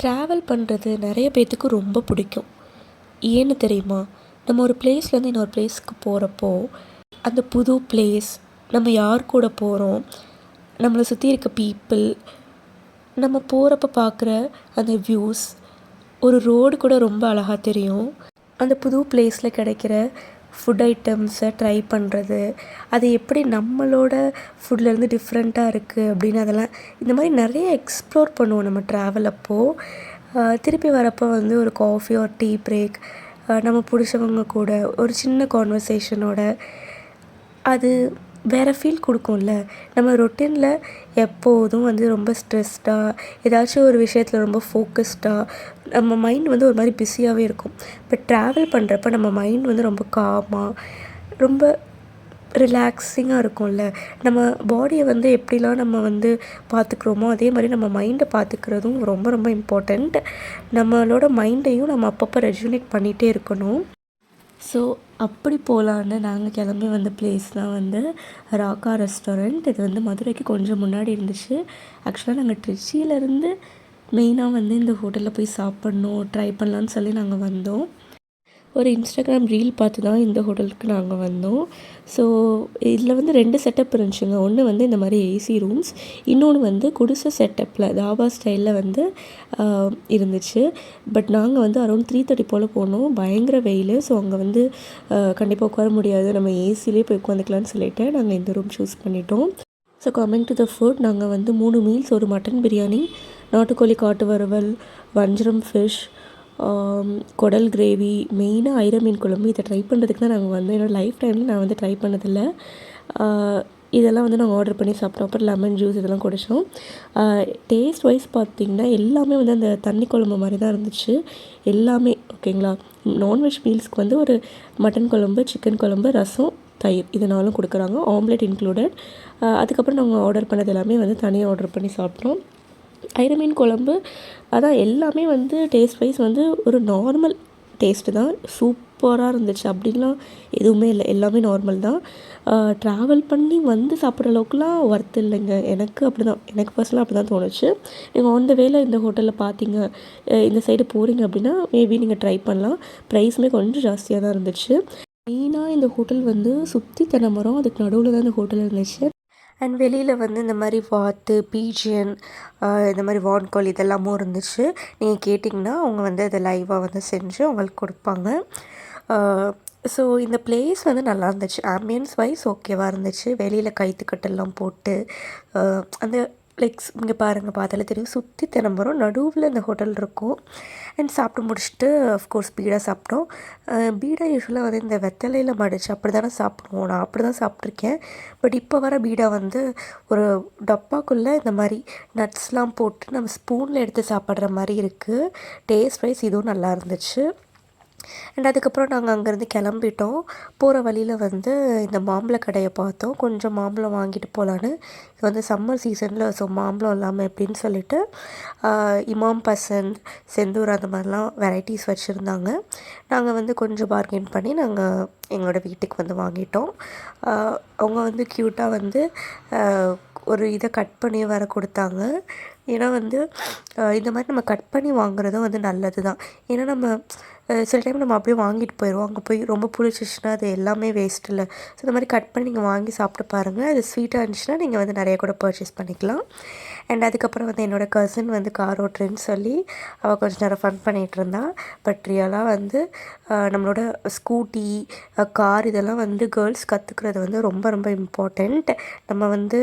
Travel பண்ணுறது நிறைய பேர்த்துக்கு ரொம்ப பிடிக்கும். ஏன்னு தெரியுமா? நம்ம ஒரு பிளேஸ்லேருந்து இன்னொரு பிளேஸ்க்கு போகிறப்போ அந்த புது பிளேஸ், நம்ம யார் கூட போகிறோம், நம்மளை சுற்றி இருக்க பீப்புள், நம்ம போகிறப்ப பார்க்குற அந்த வியூஸ், ஒரு ரோடு கூட ரொம்ப அழகாக தெரியும். அந்த புது பிளேஸில் கிடைக்கிற ஃபுட் ஐட்டம்ஸை ட்ரை பண்ணுறது, அது எப்படி நம்மளோட ஃபுட்லேருந்து டிஃப்ரெண்ட்டாக இருக்குது அப்படின்னு அதெல்லாம் இந்த மாதிரி நிறைய எக்ஸ்ப்ளோர் பண்ணுவோம் நம்ம ட்ராவல் அப்போது. திருப்பி வரப்போ வந்து ஒரு காஃபி ஒரு டீ பிரேக், நம்ம பிடிச்சவங்க கூட ஒரு சின்ன கான்வர்சேஷனோட அது வேறு ஃபீல் கொடுக்கும்ல. நம்ம ரொட்டீனில் எப்போதும் வந்து ரொம்ப ஸ்ட்ரெஸ்டாக ஏதாச்சும் ஒரு விஷயத்தில் ரொம்ப ஃபோக்கஸ்டாக நம்ம மைண்ட் வந்து ஒரு மாதிரி பிஸியாகவே இருக்கும். இப்போ ட்ராவல் பண்ணுறப்ப நம்ம மைண்ட் வந்து ரொம்ப காமாக ரொம்ப ரிலாக்ஸிங்காக இருக்கும்ல. நம்ம பாடியை வந்து எப்படிலாம் நம்ம வந்து பார்த்துக்குறோமோ அதே மாதிரி நம்ம மைண்டை பார்த்துக்கிறதும் ரொம்ப ரொம்ப இம்பார்ட்டண்ட். நம்மளோட மைண்டையும் நம்ம அப்பப்போ ரெஜுனேட் பண்ணிகிட்டே இருக்கணும். ஸோ அப்படி போகலான்னு நாங்கள் கிளம்பி வந்த பிளேஸ் தான் வந்து ராக்கா ரெஸ்டாரண்ட். இது வந்து மதுரைக்கு கொஞ்சம் முன்னாடி இருந்துச்சு. ஆக்சுவலாக நாங்கள் ட்ரிச்சியிலேருந்து மெயினாக வந்து இந்த ஹோட்டலில் போய் சாப்பிட்ணும், ட்ரை பண்ணலான்னு சொல்லி நாங்கள் வந்தோம். ஒரு இன்ஸ்டாகிராம் ரீல் பார்த்து தான் இந்த ஹோட்டலுக்கு நாங்கள் வந்தோம். ஸோ இதில் வந்து 2 செட்டப் இருந்துச்சுங்க. ஒன்று வந்து இந்த மாதிரி ஏசி ரூம்ஸ், இன்னொன்று வந்து குடிசை செட்டப்பில் தாபா ஸ்டைலில் வந்து இருந்துச்சு. பட் நாங்கள் வந்து அரௌண்ட் 3:30 போல் போனோம். பயங்கர வெயில். ஸோ அங்கே வந்து கண்டிப்பாக உட்கார முடியாது, நம்ம ஏசிலே போய் உட்காந்துக்கலான்னு சொல்லிவிட்டு நாங்கள் இந்த ரூம் சூஸ் பண்ணிட்டோம். So coming to the food, நாங்கள் வந்து 3 மீல்ஸ், ஒரு மட்டன் பிரியாணி, நாட்டுக்கோழி காட்டு வறுவல், வஞ்சரம் ஃபிஷ், குடல் கிரேவி, மெயினாக ஐர மீன் குழம்பு, இதை ட்ரை பண்ணுறதுக்கு தான் நாங்கள் வந்து என்னோடய லைஃப் டைமில் நான் வந்து ட்ரை பண்ணதில்லை. இதெல்லாம் வந்து நாங்கள் ஆர்டர் பண்ணி சாப்பிட்டோம். அப்புறம் லெமன் ஜூஸ் இதெல்லாம் குடித்தோம். டேஸ்ட் வைஸ் பார்த்திங்கன்னா எல்லாமே வந்து அந்த தண்ணி குழம்பு மாதிரி தான் இருந்துச்சு எல்லாமே. ஓகேங்களா? நான்வெஜ் மீல்ஸ்க்கு வந்து ஒரு மட்டன் குழம்பு, சிக்கன் குழம்பு, ரசம், தயிர் இது 4 கொடுக்குறாங்க, ஆம்லெட் இன்க்ளூடட். அதுக்கப்புறம் நாங்கள் ஆர்டர் பண்ணது எல்லாமே வந்து தனியாக ஆர்டர் பண்ணி சாப்பிட்டோம். ஐர மீன் குழம்பு அதான் எல்லாமே வந்து டேஸ்ட் வைஸ் வந்து ஒரு நார்மல் டேஸ்ட்டு தான். சூப்பராக இருந்துச்சு, அப்படின்லாம் எதுவுமே இல்லை, எல்லாமே நார்மல் தான். ட்ராவல் பண்ணி வந்து சாப்பிட்ற அளவுக்குலாம் ஒர்த் இல்லைங்க. எனக்கு பர்சனலாக அப்படி தான் தோணுச்சு. நீங்கள் ஆன் த வேல இந்த ஹோட்டலில் பார்த்தீங்க, இந்த சைடு போகிறீங்க அப்படின்னா மேபி நீங்கள் ட்ரை பண்ணலாம். ப்ரைஸுமே கொஞ்சம் ஜாஸ்தியாக தான் இருந்துச்சு. மெயினாக இந்த ஹோட்டல் வந்து சுற்றி தென்னை மரம், அதுக்கு நடுவில் தான் இந்த ஹோட்டல் இருந்துச்சு. அண்ட் வெளியில் வந்து இந்த மாதிரி வாத்து, பீஜியன், இந்த மாதிரி வான்கால் இதெல்லாமும் இருந்துச்சு. நீங்கள் கேட்டிங்கன்னா அவங்க வந்து அதை லைவாக வந்து செஞ்சு அவங்களுக்கு கொடுப்பாங்க. ஸோ இந்த பிளேஸ் வந்து நல்லா இருந்துச்சு. ஆம்பியன்ஸ் வைஸ் ஓகேவாக இருந்துச்சு. வெளியில் கைத்துக்கட்டெல்லாம் போட்டு அந்த லைக்ஸ் இங்கே பாருங்கள், பார்த்தாலே தெரியும், சுற்றி தினம்பரம் நடுவில் இந்த ஹோட்டல் இருக்கும். அண்ட் சாப்பிட்டு முடிச்சுட்டு அஃப்கோர்ஸ் பீடா சாப்பிட்டோம். பீடா யூஸ்வலாக வந்து இந்த வெத்தலையில் மடித்து அப்படி தானே சாப்பிடுவோம். நான் அப்படி தான் சாப்பிட்ருக்கேன். பட் இப்போ வர பீடா வந்து ஒரு டப்பாக்குள்ளே இந்த மாதிரி நட்ஸ்லாம் போட்டு நம்ம ஸ்பூனில் எடுத்து சாப்பிட்ற மாதிரி இருக்குது. டேஸ்ட் வைஸ் இதுவும் நல்லா இருந்துச்சு. அண்ட் அதுக்கப்புறம் நாங்கள் அங்கேருந்து கிளம்பிட்டோம். போகிற வழியில் வந்து இந்த மாம்பழ கடையை பார்த்தோம். கொஞ்சம் மாம்பழம் வாங்கிட்டு போகலான்னு. இது வந்து சம்மர் சீசனில், ஸோ மாம்பழம் இல்லாமல் எப்படின்னு சொல்லிட்டு இமாம் பசந்த், செந்தூர் அந்த மாதிரிலாம் வெரைட்டிஸ் வச்சுருந்தாங்க. நாங்கள் வந்து கொஞ்சம் பார்கெயின் பண்ணி நாங்கள் எங்களோட வீட்டுக்கு வந்து வாங்கிட்டோம். அவங்க வந்து க்யூட்டாக வந்து ஒரு இதை கட் பண்ணி வர கொடுத்தாங்க. ஏன்னா வந்து இந்த மாதிரி நம்ம கட் பண்ணி வாங்குறதும் வந்து நல்லது தான். ஏன்னா நம்ம சில டைம் நம்ம அப்படியே வாங்கிட்டு போயிடுவோம். அங்கே போய் ரொம்ப புளிச்சிச்சுன்னா அது எல்லாமே வேஸ்ட் இல்லை. ஸோ இந்த மாதிரி கட் பண்ணி நீங்கள் வாங்கி சாப்பிட்டு பாருங்கள். அது ஸ்வீட்டாக இருந்துச்சுன்னா நீங்கள் வந்து நிறைய கூட பர்ச்சேஸ் பண்ணிக்கலாம். அண்ட் அதுக்கப்புறம் வந்து என்னோடய கசின் வந்து கார் ஓட்டுறேன்னு சொல்லி அவள் கொஞ்சம் நேரம் ஃபன் பண்ணிகிட்டு இருந்தா. பட் ரியலாக வந்து நம்மளோட ஸ்கூட்டி, கார் இதெல்லாம் வந்து கேர்ள்ஸ் கற்றுக்கிறது வந்து ரொம்ப ரொம்ப இம்பார்ட்டண்ட். நம்ம வந்து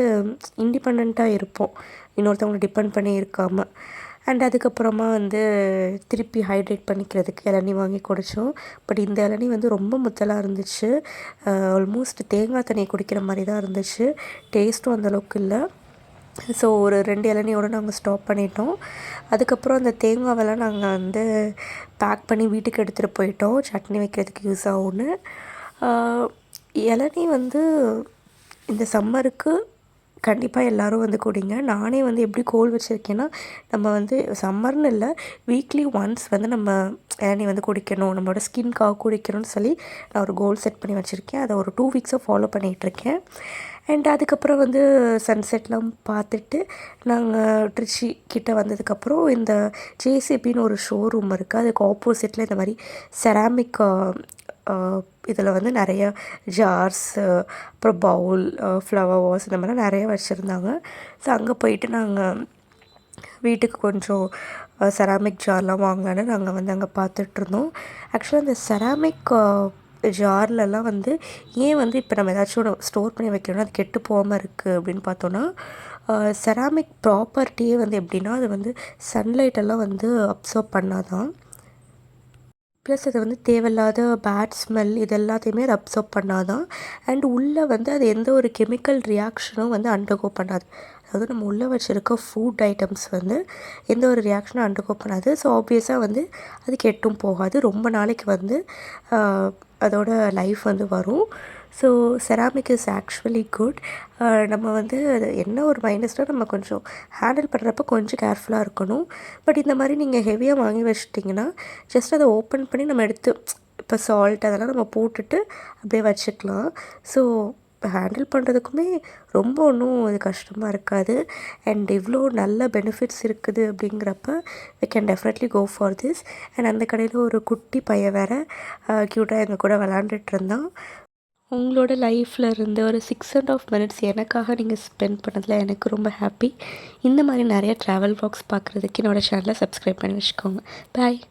இண்டிபெண்ட்டாக இருப்போம், இன்னொருத்தவங்களை டிபெண்ட் பண்ணி இருக்காமல். அண்ட் அதுக்கப்புறமா வந்து திருப்பி ஹைட்ரேட் பண்ணிக்கிறதுக்கு இளநீ வாங்கி குடித்தோம். பட் இந்த இளநீ வந்து ரொம்ப முத்தலாக இருந்துச்சு. ஆல்மோஸ்ட் தேங்காய் தண்ணியை குடிக்கிற மாதிரி தான் இருந்துச்சு. டேஸ்ட்டும் அந்தளவுக்கு இல்லை. ஸோ ஒரு 2 இளநியோடு நாங்கள் ஸ்டாப் பண்ணிட்டோம். அதுக்கப்புறம் அந்த தேங்காவெல்லாம் நாங்கள் வந்து பேக் பண்ணி வீட்டுக்கு எடுத்துகிட்டு போயிட்டோம், சட்னி வைக்கிறதுக்கு யூஸ் ஆகும்னு. இளநீ வந்து இந்த சம்மருக்கு கண்டிப்பாக எல்லோரும் வந்து குடிங்க. நானே வந்து எப்படி கோல் வச்சுருக்கேன்னா, நம்ம வந்து சம்மர்னு இல்லை, வீக்லி ஒன்ஸ் வந்து நம்ம இளநீ வந்து குடிக்கணும், நம்மளோட ஸ்கின்காக குடிக்கணும்னு சொல்லி நான் ஒரு கோல் செட் பண்ணி வச்சுருக்கேன். அதை ஒரு 2 வீக்ஸாக ஃபாலோ பண்ணிகிட்ருக்கேன். அண்ட் அதுக்கப்புறம் வந்து சன்செட்லாம் பார்த்துட்டு நாங்கள் திருச்சி கிட்ட வந்ததுக்கப்புறம் இந்த ஜேசிபின்னு ஒரு ஷோரூம் இருக்குது. அதுக்கு ஆப்போசிட்டில் இந்த மாதிரி செராமிக் இதில் வந்து நிறைய ஜார்ஸு, அப்புறம் பவுல், ஃப்ளவர் வாஸ் இந்த மாதிரிலாம் நிறைய வச்சுருந்தாங்க. ஸோ அங்கே போயிட்டு நாங்கள் வீட்டுக்கு கொஞ்சம் செராமிக் ஜார்லாம் வாங்கலான்னு நாங்கள் வந்து அங்கே பார்த்துட்ருந்தோம். ஆக்சுவலாக இந்த செராமிக் ஜார்லலாம் வந்து ஏன் வந்து இப்போ நம்ம ஏதாச்சும் ஒன்று ஸ்டோர் பண்ணி வைக்கணும்னா அது கெட்டு போகாமல் இருக்குது அப்படின்னு பார்த்தோன்னா, செராமிக் ப்ராப்பர்ட்டியே வந்து எப்படின்னா அது வந்து சன்லைட்டெல்லாம் வந்து அப்சர்வ் பண்ணாதான். ப்ளஸ் அது வந்து தேவையில்லாத பேட் ஸ்மெல் இது எல்லாத்தையுமே அது அப்சர்வ் பண்ணாதான். அண்ட் உள்ளே வந்து அது எந்த ஒரு கெமிக்கல் ரியாக்ஷனும் வந்து அண்டர்கோ பண்ணாது. அதாவது நம்ம உள்ளே வச்சுருக்க ஃபுட் ஐட்டம்ஸ் வந்து எந்த ஒரு ரியாக்ஷனும் அண்டர்கோ பண்ணாது. ஸோ ஆப்வியஸாக வந்து அது கெட்டும் போகாது. ரொம்ப நாளைக்கு வந்து அதோட லைஃப் வந்து வரும். So ceramic is actually good. நம்ம வந்து அது என்ன ஒரு மைனஸ்னால் நம்ம கொஞ்சம் ஹேண்டில் பண்ணுறப்ப கொஞ்சம் கேர்ஃபுல்லாக இருக்கணும். பட் இந்த மாதிரி நீங்கள் ஹெவியாக வாங்கி வச்சிட்டிங்கன்னா ஜஸ்ட் அதை ஓப்பன் பண்ணி நம்ம எடுத்து இப்போ சால்ட் அதெல்லாம் நம்ம போட்டுட்டு அப்படியே வச்சுக்கலாம். ஸோ ஹேண்டில் பண்ணுறதுக்குமே ரொம்ப ஒன்றும் அது கஷ்டமாக இருக்காது. அண்ட் இவ்வளோ நல்ல பெனிஃபிட்ஸ் இருக்குது அப்படிங்கிறப்ப we can definitely go for this. And அந்த கடையில் ஒரு குட்டி பையன் வேறு க்யூட்டாக எங்கள் கூட விளாண்டுட்டு இருந்தான். உங்களோட லைஃப்பில் இருந்து ஒரு 6.5 மினிட்ஸ் எனக்காக நீங்கள் ஸ்பெண்ட் பண்ணதில் எனக்கு ரொம்ப ஹாப்பி. இந்த மாதிரி நிறைய ட்ராவல் வ்ளாக்ஸ் பார்க்குறதுக்கு என்னோடய சேனலை சப்ஸ்கிரைப் பண்ணி வச்சுக்கோங்க. பாய்.